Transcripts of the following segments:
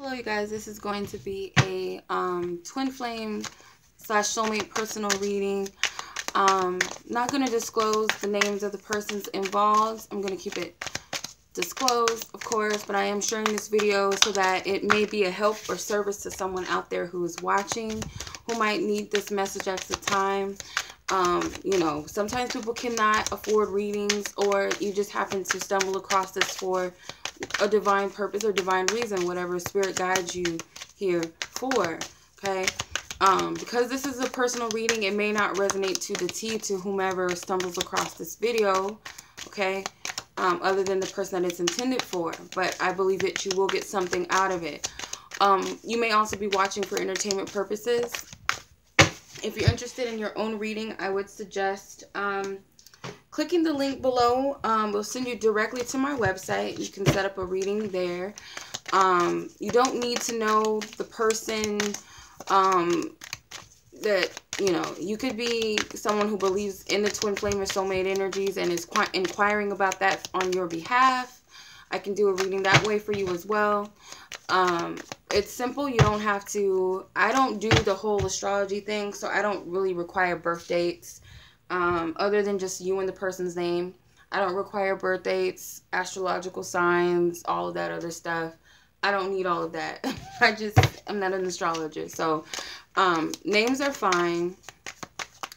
Hello you guys, this is going to be a twin flame / soulmate personal reading. Not going to disclose the names of the persons involved. I'm going to keep it disclosed, of course, but I am sharing this video so that it may be a help or service to someone out there who is watching, who might need this message at the time. You know, sometimes people cannot afford readings, or you just happen to stumble across this for a divine purpose or divine reason, whatever spirit guides you here for. Okay, because this is a personal reading, it may not resonate to the T to whomever stumbles across this video, okay, other than the person that it's intended for, but I believe that you will get something out of it. You may also be watching for entertainment purposes. If you're interested in your own reading, I would suggest clicking the link below. Will send you directly to my website. You can set up a reading there. You don't need to know the person that, you know, you could be someone who believes in the twin flame or soulmate energies and is inquiring about that on your behalf. I can do a reading that way for you as well. It's simple. You don't have to, I don't do the whole astrology thing, so I don't really require birth dates. Other than just you and the person's name. I don't require birth dates, astrological signs, all of that other stuff. I don't need all of that. I'm not an astrologer. So, names are fine.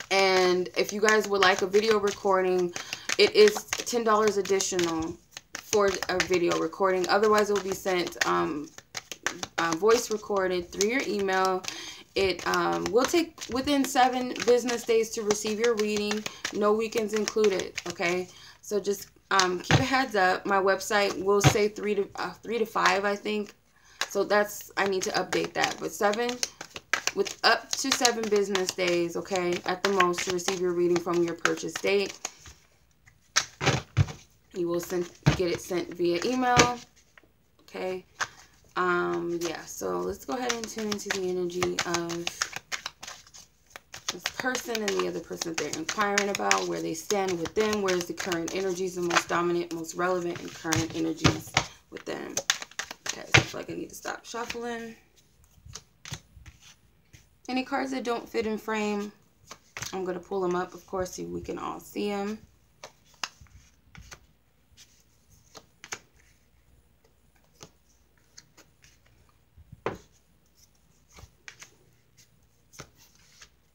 And if you guys would like a video recording, it is $10 additional for a video recording. Otherwise, it will be sent voice recorded through your email. It will take within 7 business days to receive your reading. No weekends included, okay? So just keep a heads up. My website will say 3 to 5, I think. So that's, I need to update that. But 7, with up to 7 business days, okay, at the most, to receive your reading from your purchase date. You will get it sent via email, okay? Yeah, so let's go ahead and tune into the energy of this person and the other person that they're inquiring about, where they stand with them, where's the current energies, the most dominant, most relevant, and current energies with them. Okay, so I feel like I need to stop shuffling. Any cards that don't fit in frame, I'm going to pull them up, of course, so we can all see them.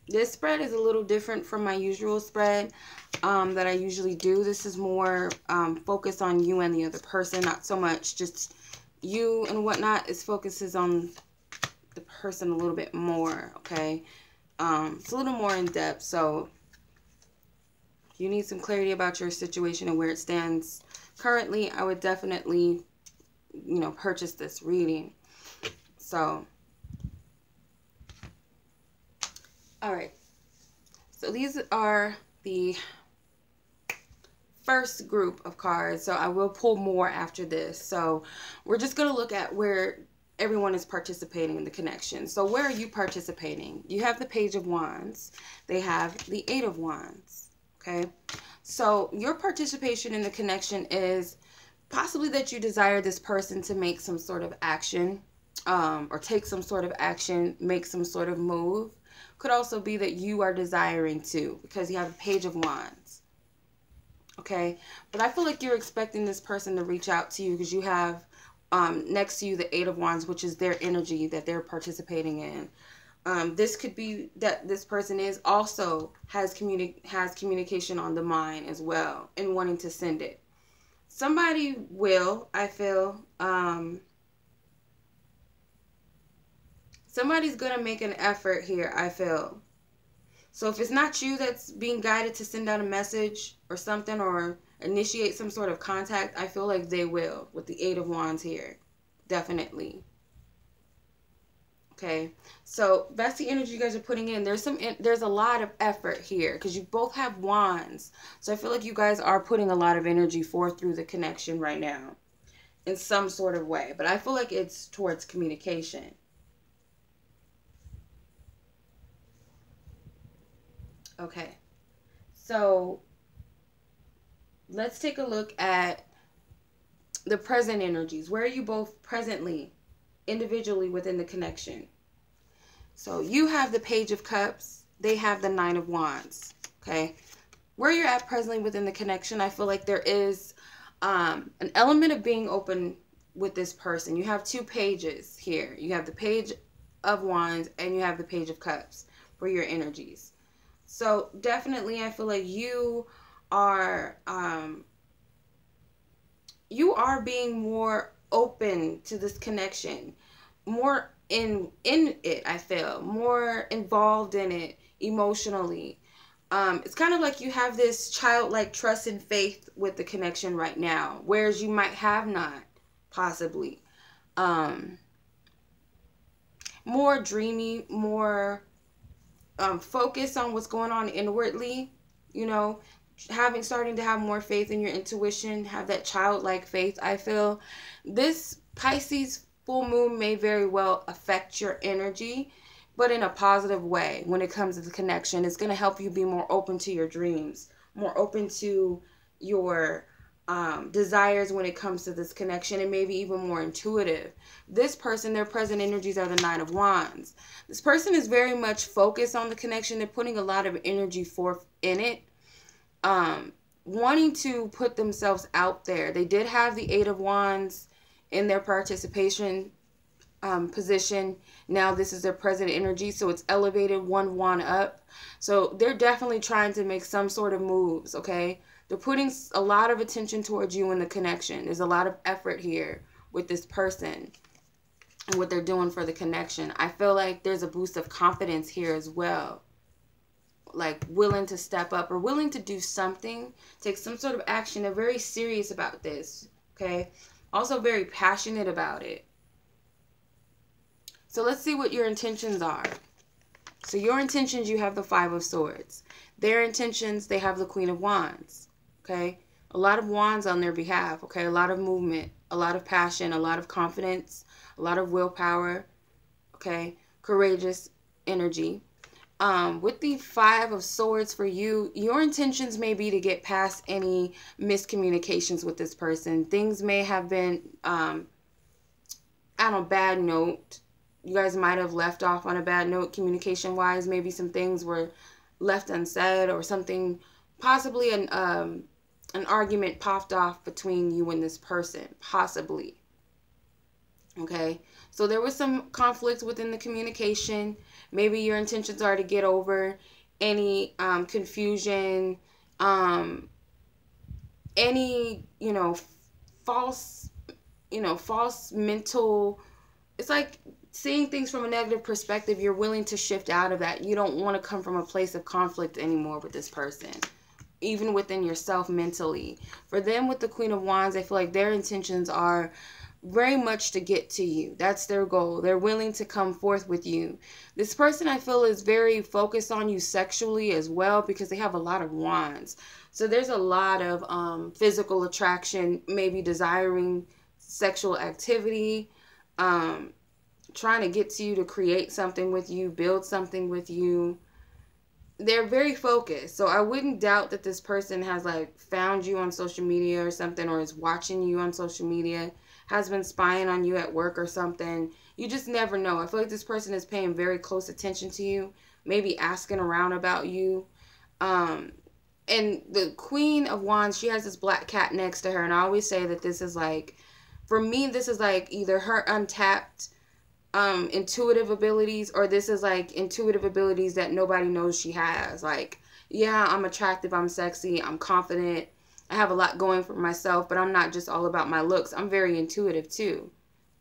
This spread is a little different from my usual spread that I usually do. This is more focused on you and the other person, not so much just you and whatnot. It focuses on the person a little bit more, okay? It's a little more in depth, so if you need some clarity about your situation and where it stands currently, I would definitely, you know, purchase this reading. So, all right, so these are the first group of cards. So I will pull more after this. So we're just going to look at where everyone is participating in the connection. So where are you participating? You have the Page of Wands. They have the 8 of Wands. Okay. So your participation in the connection is possibly that you desire this person to make some sort of action, or take some sort of action, make some sort of move. Could also be that you are desiring to, because you have a Page of Wands. Okay, but I feel like you're expecting this person to reach out to you because you have next to you the 8 of Wands, which is their energy that they're participating in. This could be that this person has communication on the mind as well and wanting to send it. Somebody will, I feel, somebody's going to make an effort here, I feel. So if it's not you that's being guided to send out a message or something, or initiate some sort of contact, I feel like they will with the 8 of Wands here. Definitely. Okay. So that's the energy you guys are putting in. There's a lot of effort here because you both have wands. So I feel like you guys are putting a lot of energy forth through the connection right now in some sort of way. But I feel like it's towards communication. Okay, so let's take a look at the present energies. Where are you both presently individually within the connection. So you have the Page of Cups. They have the Nine of Wands. Okay. Where you're at presently within the connection, I feel like there is an element of being open with this person. You have two pages here. You have the Page of Wands and you have the Page of Cups for your energies. So definitely I feel like you are being more open to this connection, more in it. I feel more involved in it emotionally. It's kind of like you have this childlike trust and faith with the connection right now, whereas you might have not, possibly. More dreamy, more focus on what's going on inwardly, you know, starting to have more faith in your intuition, have that childlike faith. I feel this Pisces full moon may very well affect your energy, but in a positive way. When it comes to the connection, it's going to help you be more open to your dreams, more open to your desires when it comes to this connection, and maybe even more intuitive. This person, their present energies are the Nine of Wands. This person is very much focused on the connection. They're putting a lot of energy forth in it, wanting to put themselves out there. They did have the Eight of Wands in their participation position. Now this is their present energy, so it's elevated one wand up. So they're definitely trying to make some sort of moves, okay? They're putting a lot of attention towards you in the connection. There's a lot of effort here with this person and what they're doing for the connection. I feel like there's a boost of confidence here as well. Like willing to step up or willing to do something, take some sort of action. They're very serious about this, okay? Also very passionate about it. So let's see what your intentions are. So your intentions, you have the Five of Swords. Their intentions, they have the Queen of Wands. Okay? A lot of wands on their behalf. Okay? A lot of movement, a lot of passion, a lot of confidence, a lot of willpower. Okay? Courageous energy. With the Five of Swords for you, your intentions may be to get past any miscommunications with this person. Things may have been on a bad note. You guys might have left off on a bad note communication-wise. Maybe some things were left unsaid, or something, possibly an argument popped off between you and this person, possibly. Okay, so there was some conflict within the communication. Maybe your intentions are to get over any confusion, any, false mental, it's like seeing things from a negative perspective. You're willing to shift out of that. You don't want to come from a place of conflict anymore with this person, even within yourself mentally. For them, with the Queen of Wands, I feel like their intentions are very much to get to you. That's their goal. They're willing to come forth with you. This person, I feel, is very focused on you sexually as well, because they have a lot of wands. So there's a lot of physical attraction, maybe desiring sexual activity, trying to get to you to create something with you, build something with you. They're very focused. So I wouldn't doubt that this person has like found you on social media or something, or is watching you on social media, has been spying on you at work or something. You just never know. I feel like this person is paying very close attention to you, maybe asking around about you. And the Queen of Wands, she has this black cat next to her. And I always say that this is like, for me, this is like either her untapped intuitive abilities, or this is like intuitive abilities that nobody knows she has. Like, yeah, I'm attractive, I'm sexy, I'm confident, I have a lot going for myself, but I'm not just all about my looks. I'm very intuitive too.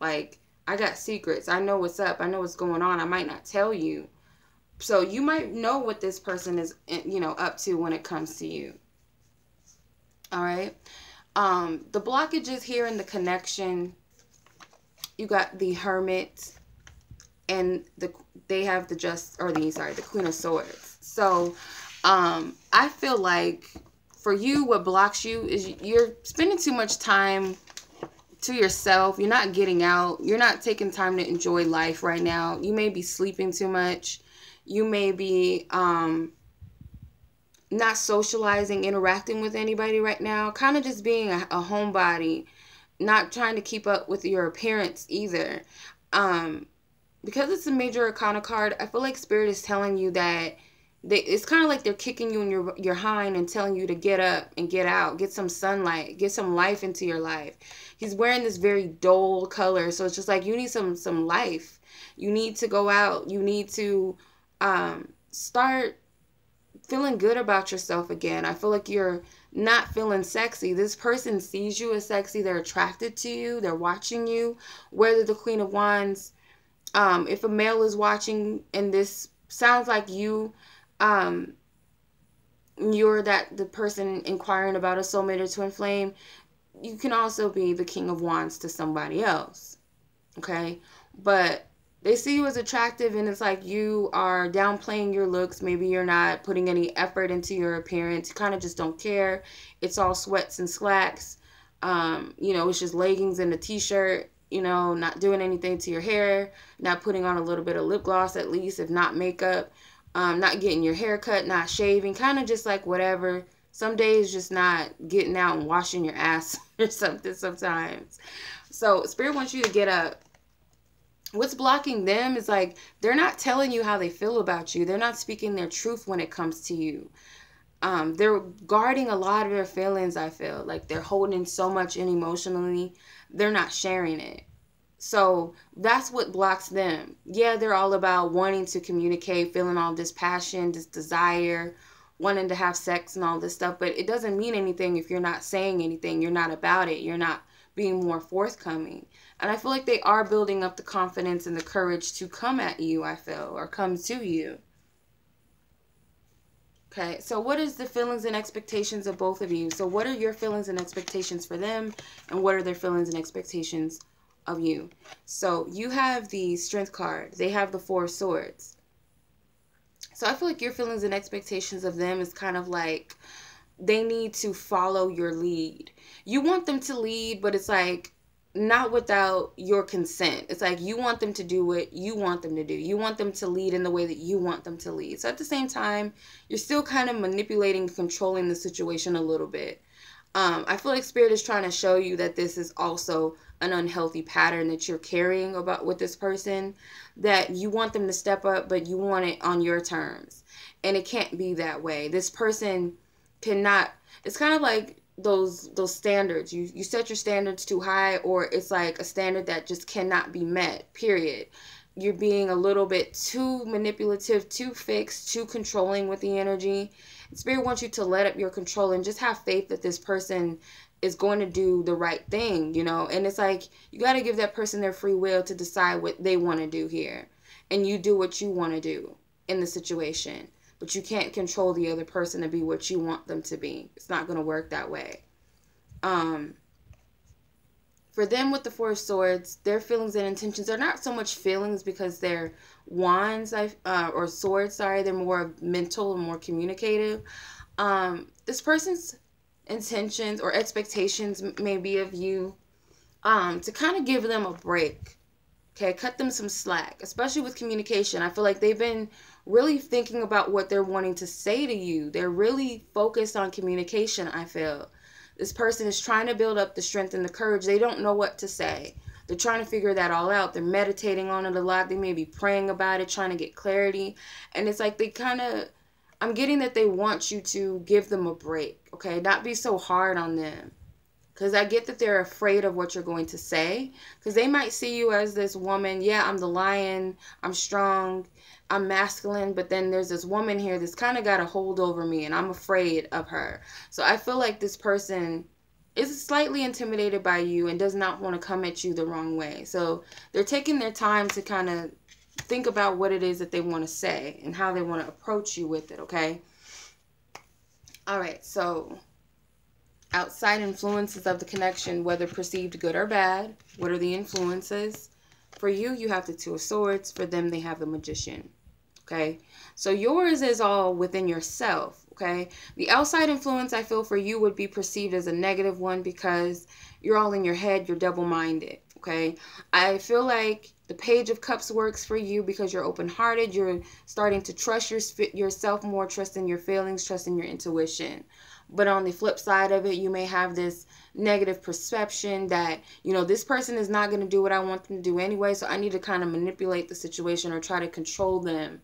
Like, I got secrets. I know what's up. I know what's going on. I might not tell you. So you might know what this person is, up to when it comes to you. All right. The blockages here in the connection, you got the Hermit, and they have the Queen of Swords. So I feel like for you, what blocks you is you're spending too much time to yourself. You're not getting out. You're not taking time to enjoy life right now. You may be sleeping too much. You may be not socializing, interacting with anybody right now. Kind of just being a homebody, not trying to keep up with your appearance either. Because it's a major arcana card, I feel like Spirit is telling you that it's kind of like they're kicking you in your hind and telling you to get up and get out, get some sunlight, get some life into your life. He's wearing this very dull color, so it's just like you need some life. You need to go out. You need to start feeling good about yourself again. I feel like you're not feeling sexy. This person sees you as sexy. They're attracted to you. They're watching you. Whether the Queen of Wands, if a male is watching and this sounds like you, you're the person inquiring about a soulmate or twin flame, you can also be the King of Wands to somebody else. Okay? But they see you as attractive, and it's like you are downplaying your looks. Maybe you're not putting any effort into your appearance. You kind of just don't care. It's all sweats and slacks. You know, it's just leggings and a t-shirt. You know, not doing anything to your hair. Not putting on a little bit of lip gloss at least, if not makeup. Not getting your hair cut, not shaving. Kind of just like whatever. Some days just not getting out and washing your ass or something sometimes. So Spirit wants you to get up. What's blocking them is like they're not telling you how they feel about you. They're not speaking their truth when it comes to you. They're guarding a lot of their feelings, I feel. Like they're holding so much in emotionally. They're not sharing it. So that's what blocks them. Yeah, they're all about wanting to communicate, feeling all this passion, this desire, wanting to have sex and all this stuff. But it doesn't mean anything if you're not saying anything. You're not about it. You're not being more forthcoming. And I feel like they are building up the confidence and the courage to come at you, I feel, or come to you. Okay, so what is the feelings and expectations of both of you? So what are your feelings and expectations for them? And what are their feelings and expectations of you? So you have the Strength card. They have the Four of Swords. So I feel like your feelings and expectations of them is kind of like they need to follow your lead. You want them to lead, but it's like not without your consent. It's like you want them to do what you want them to do. You want them to lead in the way that you want them to lead. So at the same time, you're still kind of manipulating, controlling the situation a little bit. I feel like Spirit is trying to show you that this is also an unhealthy pattern that you're carrying about with this person, that you want them to step up, but you want it on your terms. And it can't be that way. This person cannot, it's kind of like those standards. You set your standards too high, or it's like a standard that just cannot be met, period. You're being a little bit too manipulative, too fixed, too controlling with the energy. Spirit wants you to let up your control and just have faith that this person is going to do the right thing, you know. And it's like you got to give that person their free will to decide what they want to do here, and you do what you want to do in the situation. But you can't control the other person to be what you want them to be. It's not going to work that way. For them with the Four of Swords, their feelings and intentions are not so much feelings because they're wands or swords. Sorry, they're more mental and more communicative. This person's intentions or expectations may be of you to kind of give them a break. Okay, cut them some slack, especially with communication. I feel like they've been really thinking about what they're wanting to say to you. They're really focused on communication, I feel. This person is trying to build up the strength and the courage. They don't know what to say. They're trying to figure that all out. They're meditating on it a lot. They may be praying about it, trying to get clarity. And it's like they kind of, I'm getting that they want you to give them a break, okay? Not be so hard on them. Because I get that they're afraid of what you're going to say. Because they might see you as this woman. Yeah, I'm the lion. I'm strong. I'm masculine. But then there's this woman here that's kind of got a hold over me. And I'm afraid of her. So I feel like this person is slightly intimidated by you and does not want to come at you the wrong way. So they're taking their time to kind of think about what it is that they want to say. And how they want to approach you with it, okay? Alright, so outside influences of the connection, whether perceived good or bad. What are the influences? For you, you have the Two of Swords. For them, they have the Magician. Okay? So yours is all within yourself. Okay? The outside influence, I feel, for you would be perceived as a negative one because you're all in your head. You're double-minded. Okay? I feel like the Page of Cups works for you because you're open-hearted. You're starting to trust yourself more, trust in your feelings, trust in your intuition. But on the flip side of it, you may have this negative perception that, you know, this person is not going to do what I want them to do anyway, so I need to kind of manipulate the situation or try to control them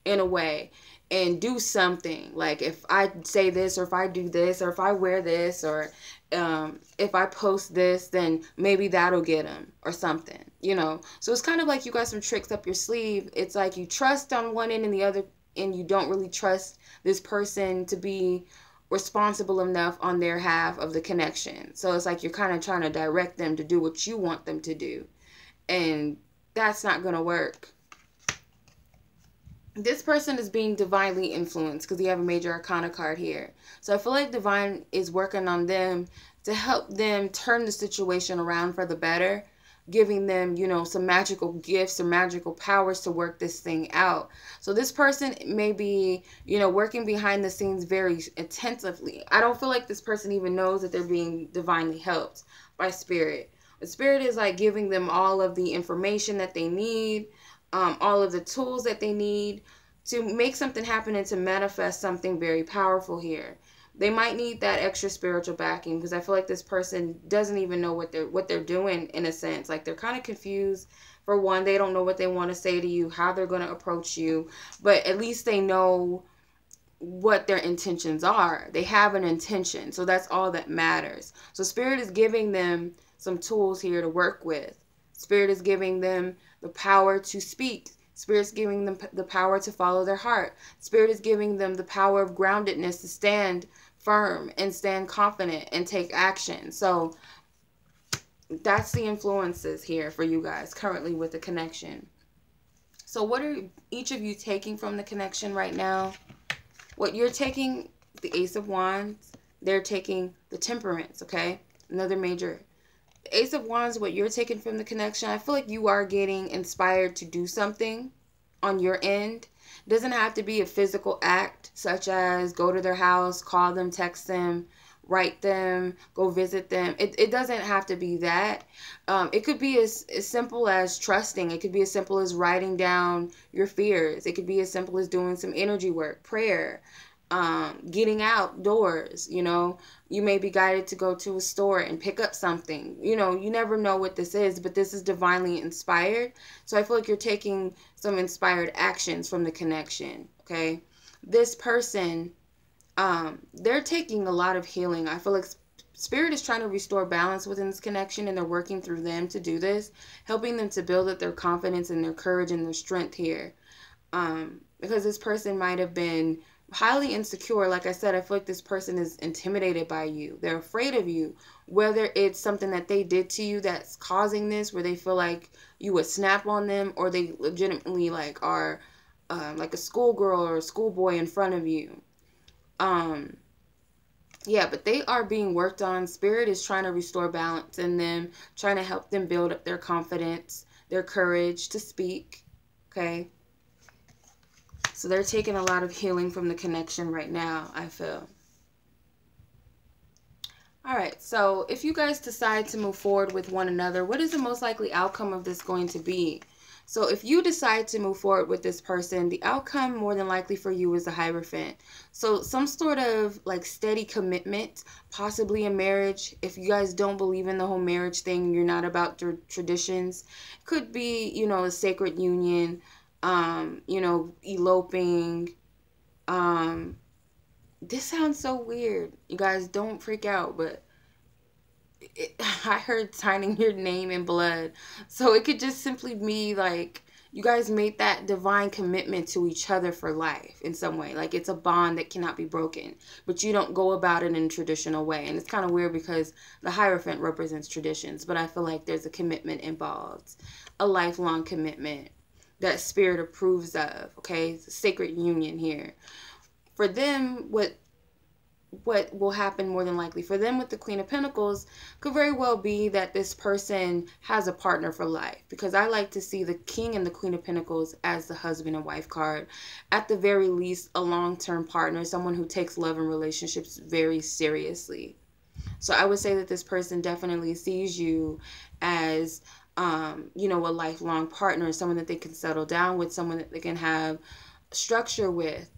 in a way and do something. Like if I say this, or if I do this, or if I wear this, or if I post this, then maybe that'll get them or something, you know. So it's kind of like you got some tricks up your sleeve. It's like you trust on one end and the other, and you don't really trust this person to be responsible enough on their half of the connection. So it's like you're kind of trying to direct them to do what you want them to do, and that's not going to work. This person is being divinely influenced because you have a major arcana card here. So I feel like divine is working on them to help them turn the situation around for the better, giving them, you know, some magical gifts or magical powers to work this thing out. So this person may be, you know, working behind the scenes very attentively. I don't feel like this person even knows that they're being divinely helped by spirit. The spirit is like giving them all of the information that they need, all of the tools that they need to make something happen and to manifest something very powerful here. They might need that extra spiritual backing because I feel like this person doesn't even know what they're doing, in a sense. Like they're kind of confused. For one, they don't know what they want to say to you, how they're going to approach you, but at least they know what their intentions are. They have an intention, so that's all that matters. So spirit is giving them some tools here to work with. Spirit is giving them the power to speak. Spirit's giving them the power to follow their heart. Spirit is giving them the power of groundedness to stand firm and stand confident and take action. So that's the influences here for you guys currently with the connection. So what are each of you taking from the connection right now? What you're taking, the Ace of Wands. They're taking the Temperance, okay? Another major. The Ace of Wands, what you're taking from the connection, I feel like you are getting inspired to do something on your end. It doesn't have to be a physical act, such as go to their house, call them, text them, write them, go visit them. It doesn't have to be that. It could be as simple as trusting. It could be as simple as writing down your fears. It could be as simple as doing some energy work, prayer, getting outdoors. You know, you may be guided to go to a store and pick up something. You know, you never know what this is, but this is divinely inspired. So I feel like you're taking some inspired actions from the connection, okay? This person, they're taking a lot of healing. I feel like spirit is trying to restore balance within this connection, and they're working through them to do this, helping them to build up their confidence and their courage and their strength here. Because this person might have been highly insecure. Like I said, I feel like this person is intimidated by you. They're afraid of you, whether it's something that they did to you that's causing this, where they feel like you would snap on them, or they legitimately like are like a schoolgirl or a schoolboy in front of you. Yeah, but they are being worked on. Spirit is trying to restore balance in them, trying to help them build up their confidence, their courage to speak, okay? So they're taking a lot of healing from the connection right now, I feel. All right, so if you guys decide to move forward with one another, what is the most likely outcome of this going to be? So if you decide to move forward with this person, the outcome more than likely for you is the Hierophant. So some sort of like steady commitment, possibly a marriage. If you guys don't believe in the whole marriage thing, you're not about your traditions, could be, you know, a sacred union, you know, eloping. This sounds so weird. You guys don't freak out, but I heard signing your name in blood. So it could just simply be like you guys made that divine commitment to each other for life in some way. Like it's a bond that cannot be broken, but you don't go about it in a traditional way. And it's kind of weird because the Hierophant represents traditions, but I feel like there's a commitment involved, a lifelong commitment that spirit approves of, okay? It's a sacred union here. For them, what will happen more than likely for them with the Queen of Pentacles could very well be that this person has a partner for life, because I like to see the King and the Queen of Pentacles as the husband and wife card. At the very least, a long-term partner, someone who takes love and relationships very seriously. So I would say that this person definitely sees you as you know, a lifelong partner, someone that they can settle down with, someone that they can have structure with.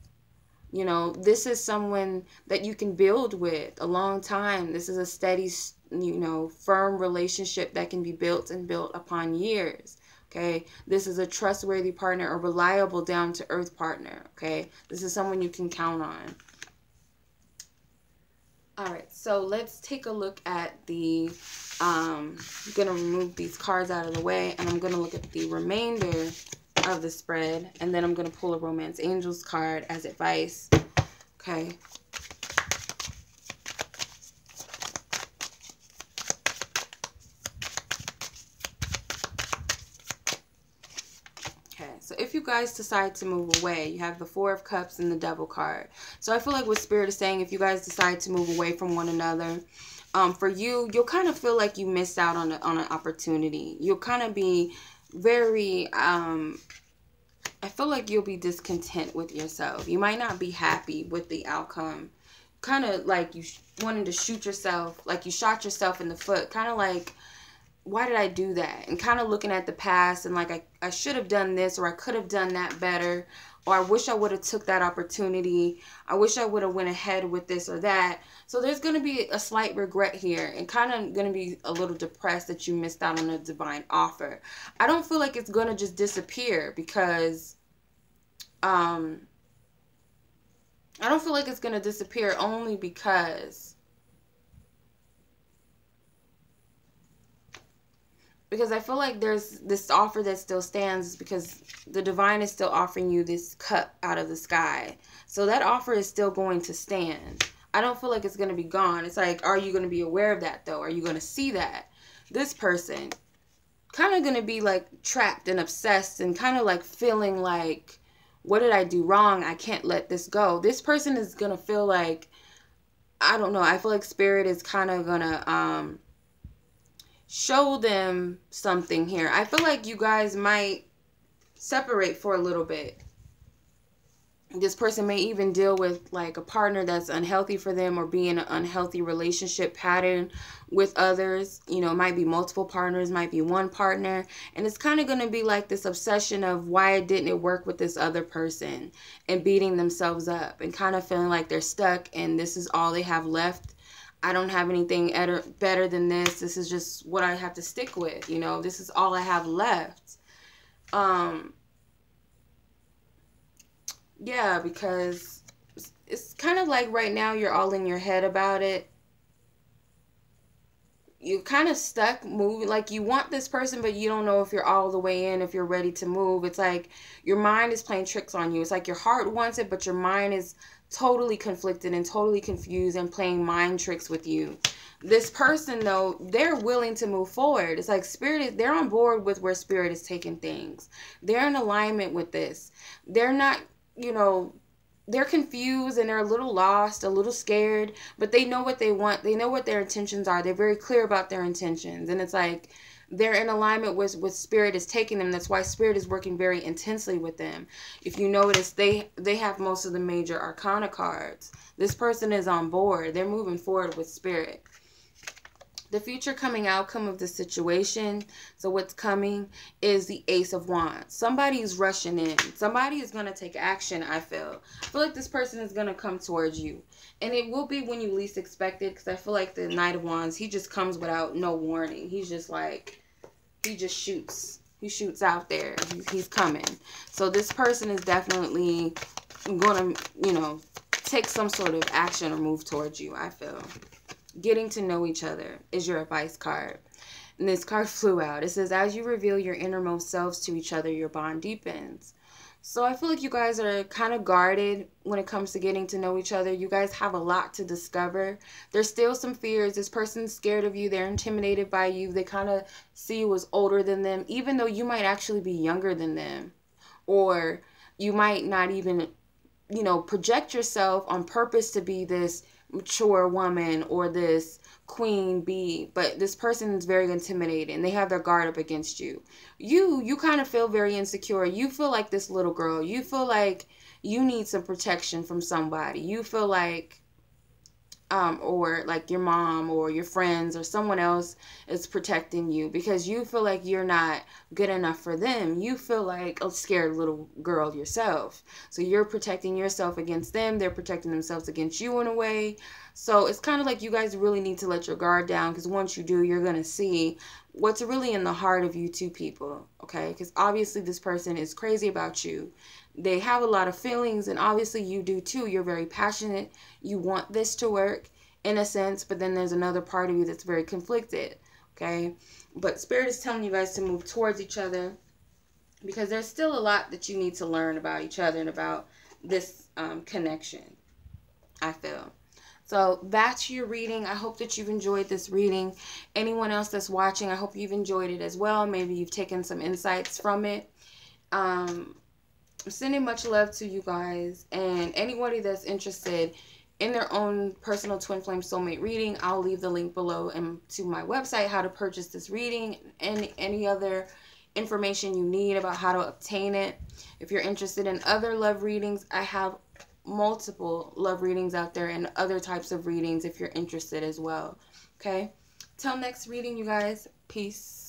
You know, this is someone that you can build with a long time. This is a steady, you know, firm relationship that can be built and built upon years. Okay, this is a trustworthy partner, a reliable, down-to-earth partner. Okay, this is someone you can count on. All right, so let's take a look at the, I'm going to remove these cards out of the way, and I'm going to look at the remainder of the spread, and then I'm going to pull a Romance Angels card as advice. Okay. So if you guys decide to move away, you have the Four of Cups and the Devil card. So I feel like what Spirit is saying, if you guys decide to move away from one another, for you, you'll kind of feel like you missed out on an opportunity. You'll kind of be very, I feel like you'll be discontent with yourself. You might not be happy with the outcome. Kind of like you wanted to shoot yourself, like you shot yourself in the foot. Kind of like, why did I do that? And kind of looking at the past and like, I should have done this, or I could have done that better, or I wish I would have took that opportunity. I wish I would have went ahead with this or that. So there's going to be a slight regret here, and kind of going to be a little depressed that you missed out on a divine offer. I don't feel like it's going to just disappear, because I don't feel like it's going to disappear only because I feel like there's this offer that still stands, because the divine is still offering you this cup out of the sky. So that offer is still going to stand. I don't feel like it's going to be gone. It's like, are you going to be aware of that though? Are you going to see that? This person kind of going to be like trapped and obsessed and kind of like feeling like, what did I do wrong? I can't let this go. This person is going to feel like, I don't know. I feel like Spirit is kind of going to, show them something here. I feel like you guys might separate for a little bit. This person may even deal with like a partner that's unhealthy for them, or be in an unhealthy relationship pattern with others. You know, it might be multiple partners, might be one partner. And it's kind of going to be like this obsession of why didn't it work with this other person, and beating themselves up and kind of feeling like they're stuck and this is all they have left. I don't have anything better than this. This is just what I have to stick with. You know, this is all I have left. Yeah, because it's kind of like right now you're all in your head about it. You're kind of stuck moving. Like you want this person, but you don't know if you're all the way in, if you're ready to move. It's like your mind is playing tricks on you. It's like your heart wants it, but your mind is totally conflicted and totally confused and playing mind tricks with you. This person, though, they're willing to move forward. It's like they're on board with where Spirit is taking things. They're in alignment with this. They're not, you know, they're confused and they're a little lost, a little scared, but they know what they want. They know what their intentions are. They're very clear about their intentions. And it's like they're in alignment with Spirit is taking them. That's why Spirit is working very intensely with them. If you notice, they have most of the major arcana cards. This person is on board. They're moving forward with Spirit. The future coming outcome of the situation, so what's coming, is the Ace of Wands. Somebody's rushing in. Somebody is going to take action, I feel. I feel like this person is going to come towards you. And it will be when you least expect it, because I feel like the Knight of Wands, he just comes without no warning. He's just like, he just shoots. He shoots out there. He's coming. So this person is definitely going to, you know, take some sort of action or move towards you, I feel. Getting to know each other is your advice card. And this card flew out. It says, as you reveal your innermost selves to each other, your bond deepens. So I feel like you guys are kind of guarded when it comes to getting to know each other. You guys have a lot to discover. There's still some fears. This person's scared of you. They're intimidated by you. They kind of see you as older than them, even though you might actually be younger than them. Or you might not even, you know, project yourself on purpose to be this mature woman or this queen bee, but this person is very intimidating. They have their guard up against you. You kind of feel very insecure. You feel like this little girl. You feel like you need some protection from somebody. You feel like or like your mom or your friends or someone else is protecting you because you feel like you're not good enough for them. You feel like a scared little girl yourself. So you're protecting yourself against them. They're protecting themselves against you in a way. So it's kind of like you guys really need to let your guard down, because once you do, you're going to see what's really in the heart of you two people, okay? Because obviously this person is crazy about you. They have a lot of feelings, and obviously you do too. You're very passionate. You want this to work in a sense, but then there's another part of you that's very conflicted, okay? But Spirit is telling you guys to move towards each other, because there's still a lot that you need to learn about each other and about this connection, I feel. So that's your reading. I hope that you've enjoyed this reading. Anyone else that's watching, I hope you've enjoyed it as well. Maybe you've taken some insights from it. I'm sending much love to you guys, and anybody that's interested in their own personal twin flame soulmate reading, I'll leave the link below and to my website, how to purchase this reading, and any other information you need about how to obtain it. If you're interested in other love readings, I have multiple love readings out there and other types of readings if you're interested as well. Okay, till next reading, you guys. Peace.